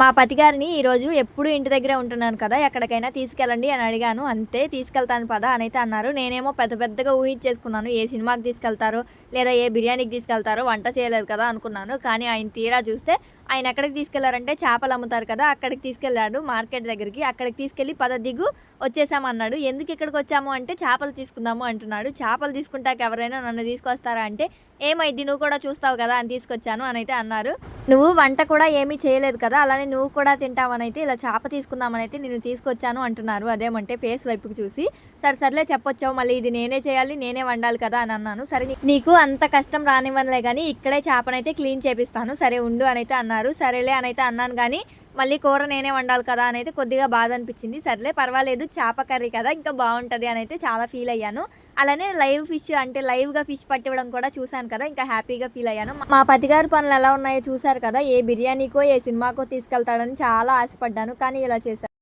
మా పతిగారిని ఈరోజు ఎప్పుడు ఇంటి దగ్గరే ఉంటున్నాను కదా, ఎక్కడికైనా తీసుకెళ్ళండి అని అడిగాను. అంతే తీసుకెళ్తాను పద అనైతే అన్నారు. నేనేమో పెద్ద పెద్దగా ఊహించేసుకున్నాను. ఏ సినిమాకి తీసుకెళ్తారో, లేదా ఏ బిర్యానీకి తీసుకెళ్తారో, వంట చేయలేదు కదా అనుకున్నాను. కానీ ఆయన తీరా చూస్తే ఆయన ఎక్కడికి తీసుకెళ్లారంటే చేపలు అమ్ముతారు కదా అక్కడికి తీసుకెళ్ళాడు, మార్కెట్ దగ్గరికి. అక్కడికి తీసుకెళ్ళి పద దిగు వచ్చేసామన్నాడు. ఎందుకు ఇక్కడికి వచ్చాము అంటే చేపలు తీసుకుందాము అంటున్నాడు. చేపలు తీసుకుంటాక ఎవరైనా నన్ను తీసుకొస్తారా అంటే ఏమైద్ది నువ్వు కూడా చూస్తావు కదా అని తీసుకొచ్చాను అని అయితే అన్నారు. నువ్వు వంట కూడా ఏమీ చేయలేదు కదా, అలానే నువ్వు కూడా తింటావనైతే ఇలా చేప తీసుకుందామనైతే నేను తీసుకొచ్చాను అంటున్నారు. అదేమంటే ఫేస్ వైపుకి చూసి సర్లే చెప్పొచ్చావు, మళ్ళీ ఇది నేనే చేయాలి నేనే వండాలి కదా అని అన్నాను. సరే నీకు అంత కష్టం రానివ్వనులే కానీ ఇక్కడే చేపనైతే క్లీన్ చేపిస్తాను, సరే ఉండు అనైతే అన్నారు. సరేలే అనైతే అన్నాను కానీ మళ్ళీ కూర నేనే వండాలి కదా అని అయితే కొద్దిగా బాధ అనిపించింది. సర్లే పర్వాలేదు చేప కర్రీ కదా ఇంకా బాగుంటుంది అని అయితే చాలా ఫీల్ అయ్యాను. అలానే లైవ్ ఫిష్ అంటే లైవ్గా ఫిష్ పట్టివ్వడం కూడా చూశాను కదా, ఇంకా హ్యాపీగా ఫీల్ అయ్యాను. మా పతిగారి పనులు ఎలా ఉన్నాయో చూశారు కదా, ఏ బిర్యానీకో ఏ సినిమాకో తీసుకెళ్తాడని చాలా ఆశపడ్డాను, కానీ ఇలా చేశాను.